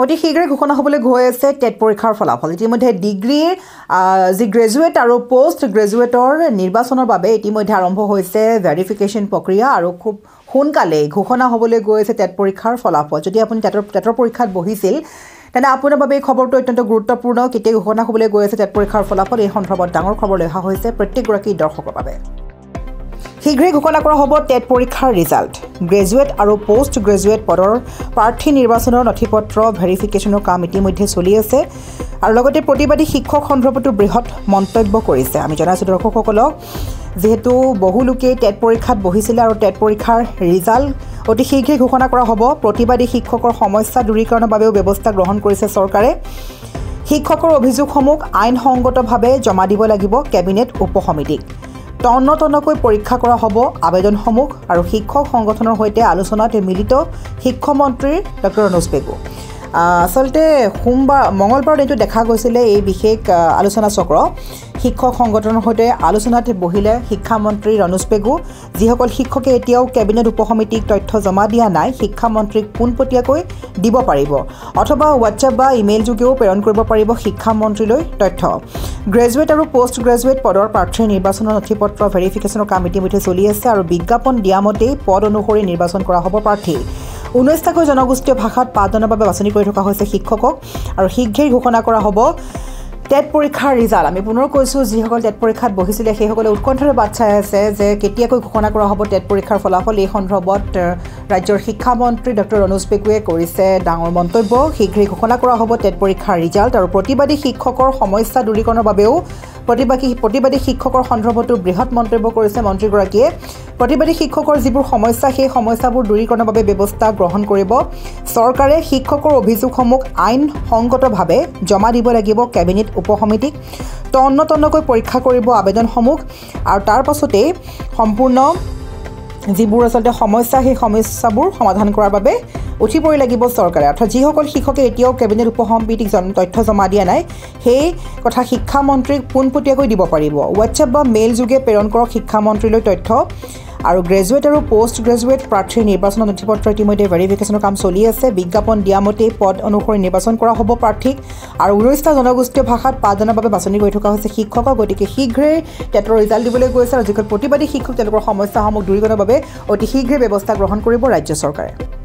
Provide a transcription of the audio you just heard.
অতি শীঘ্ৰে ঘোষণা হ'বলৈ গৈ আছে টেট পৰীক্ষাৰ ফলাফল ইতিমধ্যে ডিগ্ৰীৰ যি গ্ৰেজুৱেট আৰু পোষ্ট গ্ৰেজুৱেটৰ নিৰ্বাচনৰ বাবে ইতিমধ্যে আৰম্ভ হৈছে ভেৰিফিকেশ্যন প্ৰক্ৰিয়া আৰু খুব সোনকালে ঘোষণা হ'বলৈ গৈ আছে টেট পৰীক্ষাৰ ফলাফল যদি আপুনি টেটৰ পৰীক্ষাত বহিছিল তেনে আপোনাৰ বাবে এই খবৰটো অত্যন্ত গুৰুত্বপূৰ্ণ কেতিয়া ঘোষণা হ'বলৈ গৈ আছে টেট পৰীক্ষাৰ ফলাফল এই সন্দৰ্ভত ডাঙৰ খবৰ লৈ অহা হৈছে প্ৰত্যেকগৰাকী দৰ্শকৰ বাবে শীঘ্ৰে ঘোষণা কৰা হ'ব টেট পৰীক্ষাৰ ৰিজাল্ট গ্ৰেজুৱেট আৰু পোষ্ট গ্ৰেজুৱেট পদৰ প্ৰাৰ্থী নিৰ্বাচনৰ নথিপত্ৰ ভেৰিফিকেশ্যনৰ কাম ইতিমধ্যে চলি আছে আৰু লগতে প্ৰতিবাদী শিক্ষক সন্দৰ্ভতো বৃহৎ মন্তব্য কৰিছে আমি জনাইছোঁ দৰ্শকসকলক যেহেতু বহু লোকে টেট পৰীক্ষাত বহিছিলে আৰু টেট পৰীক্ষাৰ ৰিজাল্ট অতি শীঘ্ৰে ঘোষণা কৰা হ'ব প্ৰতিবাদী শিক্ষকৰ সমস্যা দূৰীকৰণৰ বাবেও ব্যৱস্থা গ্ৰহণ কৰিছে চৰকাৰে শিক্ষকৰ অভিযোগসমূহ আইনসংগতভাৱে জমা দিব লাগিব কেবিনেট উপসমিতিক তন্নতন্নকৈ পৰীক্ষা কৰা হ'ব আবেদনসমূহ আৰু শিক্ষক সংগঠনৰ সৈতে আলোচনাত মিলিত শিক্ষামন্ত্ৰী ডক্টৰ ৰণোজ পেগু আচলতে মঙলবাৰ দিনটো দেখা গৈছিলে এই বিশেষ আলোচনা চক্ৰ শিক্ষক সংগঠনৰ সৈতে আলোচনাত বহিলে শিক্ষামন্ত্ৰী ৰণোজ পেগু যিসকল শিক্ষকে এতিয়াও কেবিনেট উপসমিতিক তথ্য জমা দিয়া নাই শিক্ষামন্ত্ৰীক পোনপটীয়াকৈ দিব পাৰিব অথবা হোৱাটছএপ বা ইমেইল যোগেও প্ৰেৰণ কৰিব পাৰিব শিক্ষামন্ত্ৰীলৈ তথ্য গ্ৰেজুৱেট আৰু পোষ্ট গ্ৰেজুৱেট পদৰ প্ৰাৰ্থীৰ নিৰ্বাচনৰ নথিপত্ৰ ভেৰিফিকেশ্যনৰ কাম ইতিমধ্যে চলি আছে আৰু বিজ্ঞাপন দিয়া মতেই পদ অনুসৰি নিৰ্বাচন কৰা হ'ব প্ৰাৰ্থী 19টাকৈ জনগোষ্ঠীয় ভাষাত পাঠদানৰ বাবে বাছনি কৰি থকা হৈছে শিক্ষকক আৰু শীঘ্ৰেই ঘোষণা কৰা হ'ব টেট পৰীক্ষাৰ ৰিজাল্ট আমি পুনৰ কৈছোঁ যিসকল টেট পৰীক্ষাত বহিছিলে সেইসকলে উৎকণ্ঠাৰে বাট চাই আছে যে কেতিয়াকৈ ঘোষণা কৰা হ'ব টেট পৰীক্ষাৰ ফলাফল এই সন্দৰ্ভত ৰাজ্যৰ শিক্ষামন্ত্ৰী ডক্টৰ ৰণোজ পেগুৱে কৰিছে ডাঙৰ মন্তব্য শীঘ্ৰেই ঘোষণা কৰা হ'ব টেট পৰীক্ষাৰ ৰিজাল্ট আৰু প্ৰতিবাদী শিক্ষকৰ সমস্যা দূৰীকৰণৰ বাবেও প্ৰতিবাদী শিক্ষকৰ সন্দৰ্ভতো বৃহৎ মন্তব্য কৰিছে মন্ত্ৰীগৰাকীয়ে প্ৰতিবাদী শিক্ষকৰ যিবোৰ সমস্যা সেই সমস্যাবোৰ দূৰীকৰণৰ বাবে ব্যৱস্থা গ্ৰহণ কৰিব চৰকাৰে শিক্ষকৰ অভিযোগসমূহ আইনসংগতভাৱে জমা দিব লাগিব কেবিনেট উপসমিতিক তন্নতন্নকৈ পৰীক্ষা কৰিব আবেদনসমূহ আৰু তাৰ পাছতেই সম্পূৰ্ণ যিবোৰ আচলতে সমস্যা সেই সমস্যাবোৰ সমাধান কৰাৰ বাবে উঠি পৰি লাগিব চৰকাৰে অৰ্থাৎ যিসকল শিক্ষকে এতিয়াও কেবিনেট উপসমিতিক তথ্য জমা দিয়া নাই সেই কথা শিক্ষামন্ত্ৰীক পোনপটীয়াকৈ দিব পাৰিব হোৱাটছএপ বা মেইল যোগে প্ৰেৰণ কৰক শিক্ষামন্ত্ৰীলৈ তথ্য আৰু গ্ৰেজুৱেট আৰু পোষ্ট গ্ৰেজুৱেট প্ৰাৰ্থীৰ নিৰ্বাচনৰ নথিপত্ৰ ইতিমধ্যে ভেৰিফিকেশ্যনৰ কাম চলি আছে বিজ্ঞাপন দিয়া মতেই পদ অনুসৰি নিৰ্বাচন কৰা হ'ব প্ৰাৰ্থীক আৰু 19টা জনগোষ্ঠীয় ভাষাত পাঠদানৰ বাবে বাছনি কৰি থকা হৈছে শিক্ষকক গতিকে শীঘ্ৰেই টেটৰ ৰিজাল্ট দিবলৈ গৈছে আৰু যিসকল প্ৰতিবাদী শিক্ষক তেওঁলোকৰ সমস্যাসমূহ দূৰীকৰণৰ বাবে অতি শীঘ্ৰে ব্যৱস্থা গ্ৰহণ কৰিব ৰাজ্য চৰকাৰে